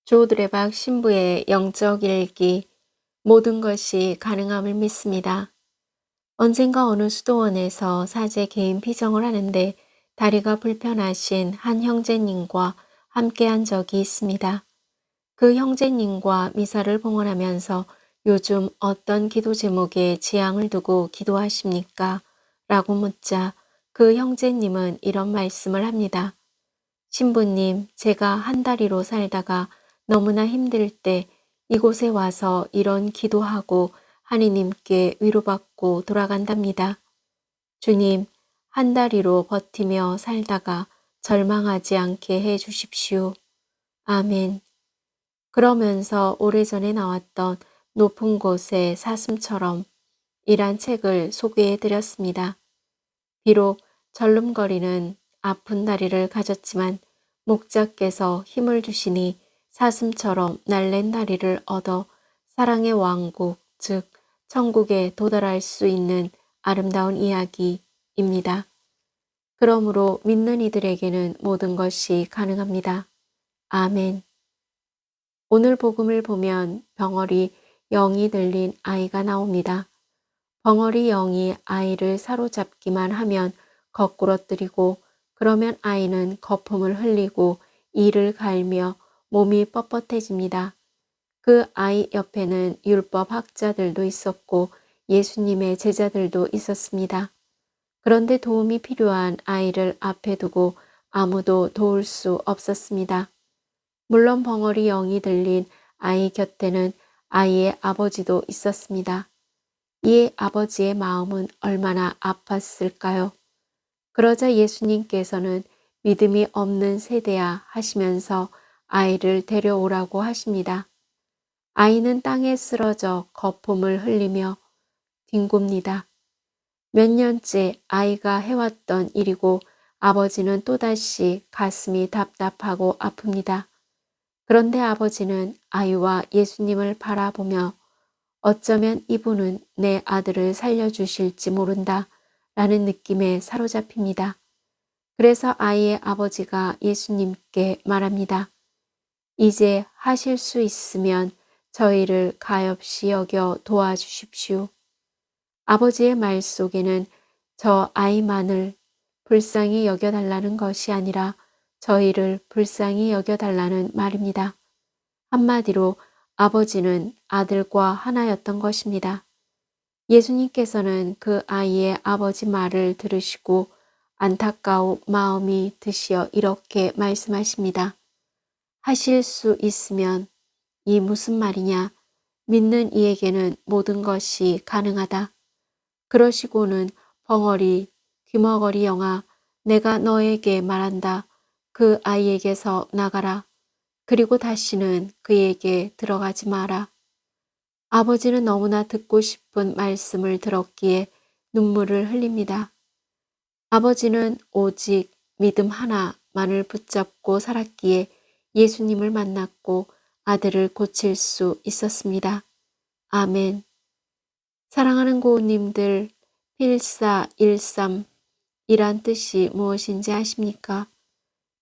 조 드레박 신부의 영적 일기, 모든 것이 가능함을 믿습니다. 언젠가 어느 수도원에서 사제 개인 피정을 하는데 다리가 불편하신 한 형제님과 함께한 적이 있습니다. 그 형제님과 미사를 봉헌하면서 요즘 어떤 기도 제목에 지향을 두고 기도하십니까? 라고 묻자 그 형제님은 이런 말씀을 합니다. 신부님, 제가 한 다리로 살다가 너무나 힘들 때 이곳에 와서 이런 기도하고 하느님께 위로받고 돌아간답니다. 주님, 한 다리로 버티며 살다가 절망하지 않게 해 주십시오. 아멘. 그러면서 오래전에 나왔던 높은 곳의 사슴처럼 이란 책을 소개해 드렸습니다. 비록 절름거리는 아픈 다리를 가졌지만 목자께서 힘을 주시니 사슴처럼 날랜 다리를 얻어 사랑의 왕국, 즉 천국에 도달할 수 있는 아름다운 이야기입니다. 그러므로 믿는 이들에게는 모든 것이 가능합니다. 아멘. 오늘 복음을 보면 벙어리 영이 들린 아이가 나옵니다. 벙어리 영이 아이를 사로잡기만 하면 거꾸러뜨리고 그러면 아이는 거품을 흘리고 이를 갈며 몸이 뻣뻣해집니다. 그 아이 옆에는 율법 학자들도 있었고 예수님의 제자들도 있었습니다. 그런데 도움이 필요한 아이를 앞에 두고 아무도 도울 수 없었습니다. 물론 벙어리 영이 들린 아이 곁에는 아이의 아버지도 있었습니다. 이 아버지의 마음은 얼마나 아팠을까요? 그러자 예수님께서는 믿음이 없는 세대야 하시면서 아이를 데려오라고 하십니다. 아이는 땅에 쓰러져 거품을 흘리며 뒹굽니다. 몇 년째 아이가 해왔던 일이고 아버지는 또다시 가슴이 답답하고 아픕니다. 그런데 아버지는 아이와 예수님을 바라보며 어쩌면 이분은 내 아들을 살려주실지 모른다 라는 느낌에 사로잡힙니다. 그래서 아이의 아버지가 예수님께 말합니다. 이제 하실 수 있으면 저희를 가엾이 여겨 도와주십시오. 아버지의 말 속에는 저 아이만을 불쌍히 여겨달라는 것이 아니라 저희를 불쌍히 여겨달라는 말입니다. 한마디로 아버지는 아들과 하나였던 것입니다. 예수님께서는 그 아이의 아버지 말을 들으시고 안타까운 마음이 드시어 이렇게 말씀하십니다. 하실 수 있으면 이 무슨 말이냐? 믿는 이에게는 모든 것이 가능하다. 그러시고는 벙어리, 귀머거리 영아, 내가 너에게 말한다. 그 아이에게서 나가라. 그리고 다시는 그에게 들어가지 마라. 아버지는 너무나 듣고 싶은 말씀을 들었기에 눈물을 흘립니다. 아버지는 오직 믿음 하나만을 붙잡고 살았기에 예수님을 만났고 아들을 고칠 수 있었습니다. 아멘. 사랑하는 고우님들, 필사일삼 이란 뜻이 무엇인지 아십니까?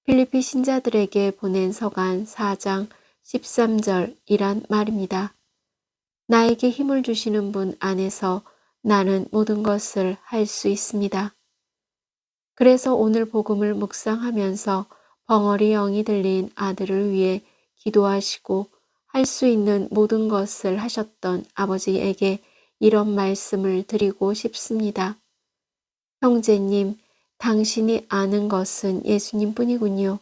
필리피 신자들에게 보낸 서간 4장 13절이란 말입니다. 나에게 힘을 주시는 분 안에서 나는 모든 것을 할 수 있습니다. 그래서 오늘 복음을 묵상하면서 벙어리 영이 들린 아들을 위해 기도하시고 할 수 있는 모든 것을 하셨던 아버지에게 이런 말씀을 드리고 싶습니다. 형제님, 당신이 아는 것은 예수님뿐이군요.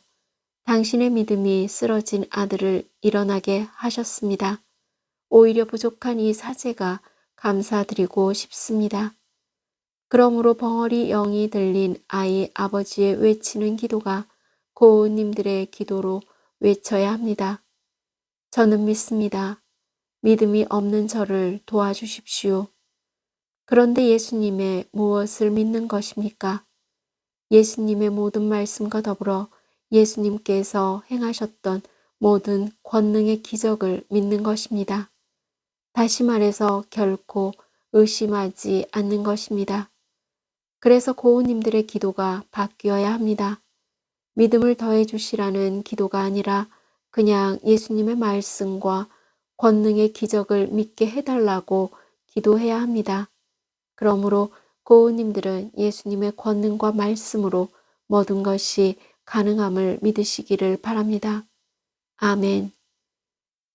당신의 믿음이 쓰러진 아들을 일어나게 하셨습니다. 오히려 부족한 이 사제가 감사드리고 싶습니다. 그러므로 벙어리 영이 들린 아이 아버지의 외치는 기도가 고우님들의 기도로 외쳐야 합니다. 저는 믿습니다. 믿음이 없는 저를 도와주십시오. 그런데 예수님의 무엇을 믿는 것입니까? 예수님의 모든 말씀과 더불어 예수님께서 행하셨던 모든 권능의 기적을 믿는 것입니다. 다시 말해서 결코 의심하지 않는 것입니다. 그래서 고우님들의 기도가 바뀌어야 합니다. 믿음을 더해 주시라는 기도가 아니라 그냥 예수님의 말씀과 권능의 기적을 믿게 해달라고 기도해야 합니다. 그러므로 고우님들은 예수님의 권능과 말씀으로 모든 것이 가능함을 믿으시기를 바랍니다. 아멘.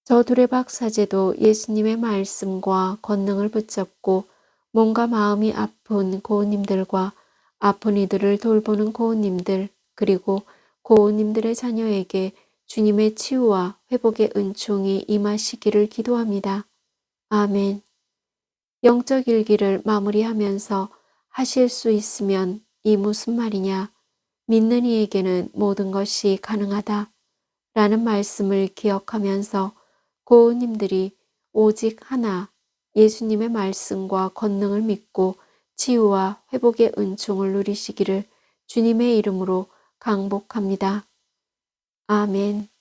저 두레박 사제도 예수님의 말씀과 권능을 붙잡고 몸과 마음이 아픈 고우님들과 아픈 이들을 돌보는 고우님들, 그리고 고우님들의 자녀에게 주님의 치유와 회복의 은총이 임하시기를 기도합니다. 아멘. 영적 일기를 마무리하면서 하실 수 있으면 이 무슨 말이냐? 믿는 이에게는 모든 것이 가능하다. 라는 말씀을 기억하면서 고우님들이 오직 하나 예수님의 말씀과 권능을 믿고 치유와 회복의 은총을 누리시기를 주님의 이름으로 강복합니다. 아멘.